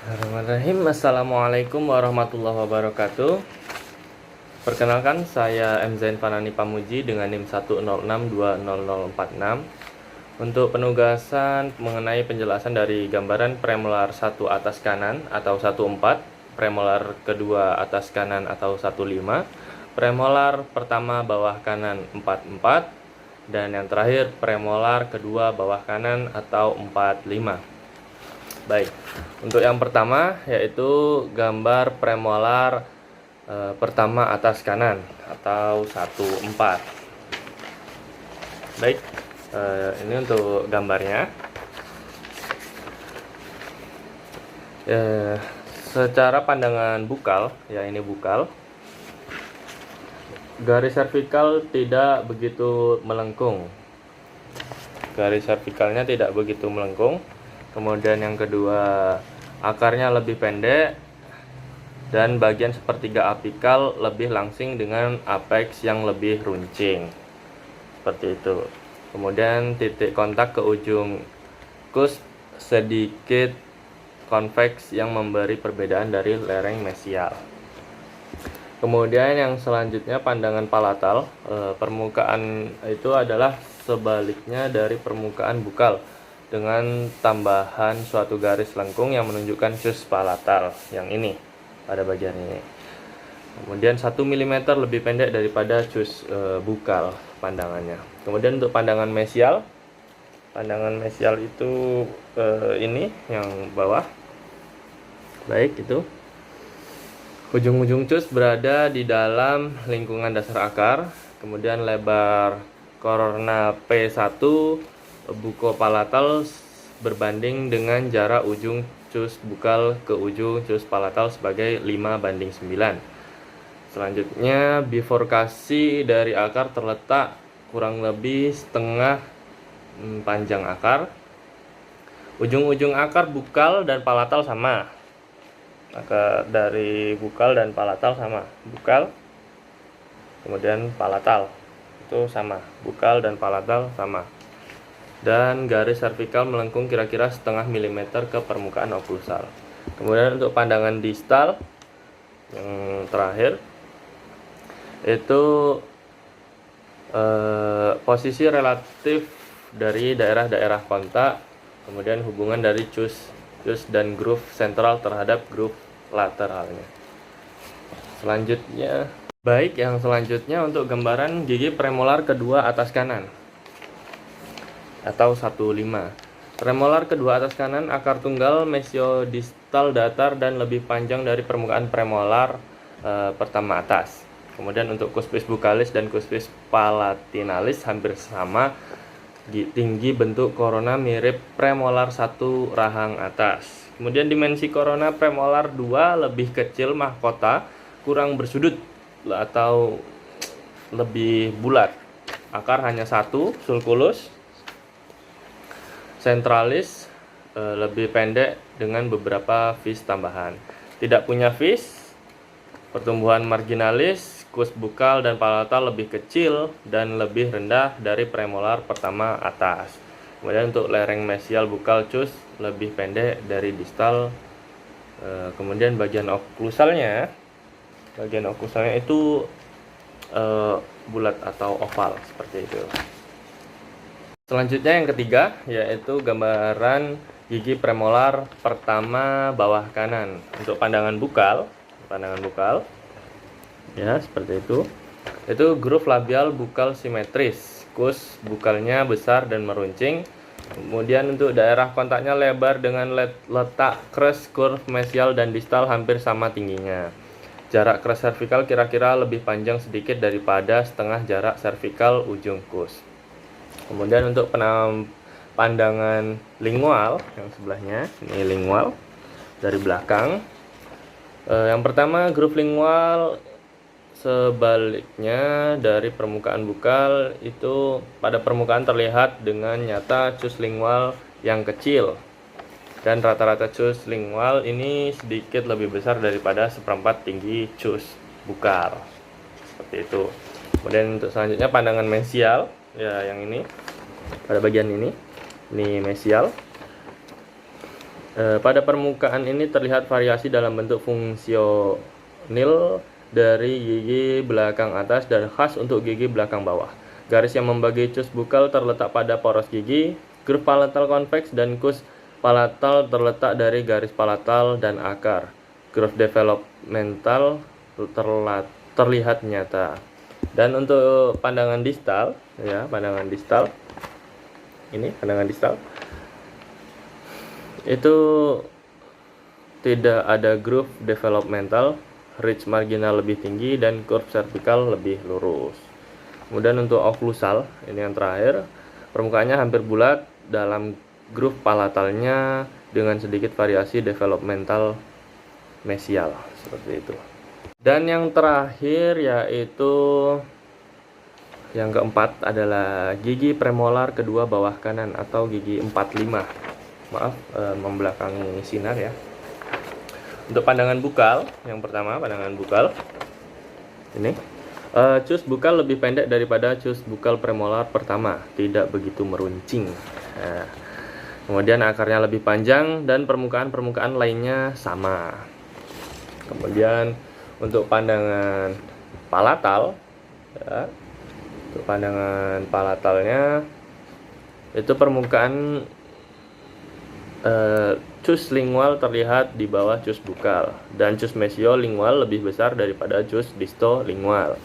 Bismillahirrahmanirrahim. Assalamualaikum warahmatullahi wabarakatuh. Perkenalkan, saya M. Zain Fanani Pamuji dengan NIM 106200046 untuk penugasan mengenai penjelasan dari gambaran premolar 1 atas kanan atau 14, premolar kedua atas kanan atau 15, premolar pertama bawah kanan 44, dan yang terakhir premolar kedua bawah kanan atau 45. Baik, untuk yang pertama yaitu gambar premolar pertama atas kanan atau 14. Baik, ini untuk gambarnya. Secara pandangan bukal, ya ini bukal, garis servikal tidak begitu melengkung. Garis servikalnya tidak begitu melengkung. Kemudian yang kedua, akarnya lebih pendek dan bagian sepertiga apikal lebih langsing dengan apex yang lebih runcing. Seperti itu. Kemudian titik kontak ke ujung cusp sedikit konveks yang memberi perbedaan dari lereng mesial. Kemudian yang selanjutnya pandangan palatal. Permukaan itu adalah sebaliknya dari permukaan bukal, dengan tambahan suatu garis lengkung yang menunjukkan cusp palatal yang ini pada bagian ini. Kemudian 1 mm lebih pendek daripada cusp bukal pandangannya. Kemudian untuk pandangan mesial itu ini yang bawah. Baik, itu ujung-ujung cusp berada di dalam lingkungan dasar akar. Kemudian lebar korona P1 bukopalatal berbanding dengan jarak ujung cusp bukal ke ujung cusp palatal sebagai 5:9. Selanjutnya, bifurkasi dari akar terletak kurang lebih setengah panjang akar. Ujung-ujung akar bukal dan palatal sama. Akar dari bukal dan palatal sama. Bukal, kemudian palatal itu sama. Bukal dan palatal sama. Dan garis servikal melengkung kira-kira setengah milimeter ke permukaan oklusal. Kemudian untuk pandangan distal yang terakhir itu posisi relatif dari daerah-daerah kontak, kemudian hubungan dari cusp dan groove sentral terhadap groove lateralnya. Selanjutnya, yang selanjutnya untuk gambaran gigi premolar kedua atas kanan atau 15. Premolar kedua atas kanan akar tunggal mesiodistal datar dan lebih panjang dari permukaan premolar pertama atas. Kemudian untuk cuspis bucalis dan cuspis palatinalis hampir sama tinggi, bentuk korona mirip premolar 1 rahang atas. Kemudian dimensi korona premolar 2 lebih kecil mahkota, kurang bersudut atau lebih bulat. Akar hanya 1, sulculus. Centralis lebih pendek dengan beberapa vis tambahan. Tidak punya vis. Pertumbuhan marginalis, cusp bukal dan palatal lebih kecil dan lebih rendah dari premolar pertama atas. Kemudian untuk lereng mesial bukal cusp lebih pendek dari distal. Kemudian bagian oklusalnya itu bulat atau oval seperti itu. Selanjutnya yang ketiga yaitu gambaran gigi premolar pertama bawah kanan. Untuk pandangan bukal ya seperti itu. Itu groove labial bukal simetris, cusp bukalnya besar dan meruncing. Kemudian untuk daerah kontaknya lebar dengan letak crest curve mesial dan distal hampir sama tingginya. Jarak crest servikal kira-kira lebih panjang sedikit daripada setengah jarak servikal ujung cusp. Kemudian untuk pandangan lingual yang sebelahnya, ini lingual dari belakang. Yang pertama, groove lingual sebaliknya dari permukaan bukal itu pada permukaan terlihat dengan nyata cusp lingual yang kecil. Dan rata-rata cusp lingual ini sedikit lebih besar daripada seperempat tinggi cusp bukal. Seperti itu. Kemudian untuk selanjutnya pandangan mesial, ya yang ini pada bagian ini mesial. Pada permukaan ini terlihat variasi dalam bentuk fungsional dari gigi belakang atas dan khas untuk gigi belakang bawah. Garis yang membagi cus bukal terletak pada poros gigi, groove palatal konveks dan kus palatal terletak dari garis palatal dan akar. Groove developmental terlihat nyata. Dan untuk pandangan distal, ya, pandangan distal. Ini pandangan distal. Itu tidak ada groove developmental, ridge marginal lebih tinggi dan curve cervical lebih lurus. Kemudian untuk oklusal, ini yang terakhir, permukaannya hampir bulat dalam groove palatalnya dengan sedikit variasi developmental mesial seperti itu. Dan yang terakhir yaitu yang keempat adalah gigi premolar kedua bawah kanan atau gigi 45. Maaf, membelakangi sinar ya. Untuk pandangan bukal, yang pertama pandangan bukal ini, cus bukal lebih pendek daripada cus bukal premolar pertama, tidak begitu meruncing. Nah, kemudian akarnya lebih panjang dan permukaan lainnya sama. Kemudian untuk pandangan palatal, ya, untuk pandangan palatalnya itu permukaan cus lingual terlihat di bawah cus bukal dan cus mesiolingual lebih besar daripada cus distolingual.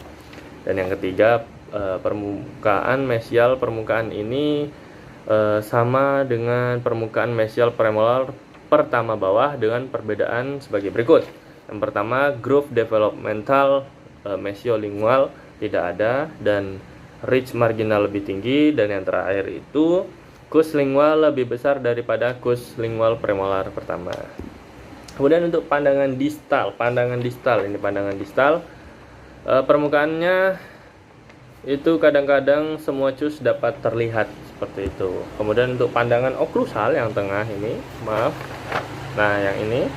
Dan yang ketiga, permukaan mesial permukaan ini sama dengan permukaan mesial premolar pertama bawah dengan perbedaan sebagai berikut. Yang pertama, groove developmental mesiolingual tidak ada dan ridge marginal lebih tinggi, dan yang terakhir itu kus lingual lebih besar daripada kus lingual premolar pertama. Kemudian untuk pandangan distal, ini pandangan distal, permukaannya itu kadang-kadang semua cus dapat terlihat seperti itu. Kemudian untuk pandangan oklusal yang tengah ini, maaf, nah yang ini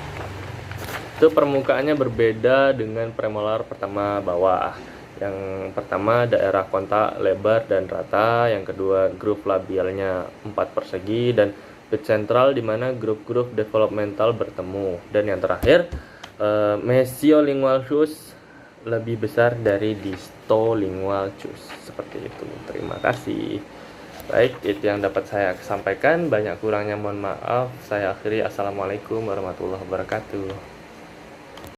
itu permukaannya berbeda dengan premolar pertama bawah. Yang pertama daerah kontak lebar dan rata, yang kedua groove labialnya 4 persegi dan bit sentral di mana groove-groove developmental bertemu, dan yang terakhir mesiolingual cus lebih besar dari distolingual cus seperti itu. Terima kasih. Baik, itu yang dapat saya sampaikan. Banyak kurangnya mohon maaf. Saya akhiri. Assalamualaikum warahmatullahi wabarakatuh.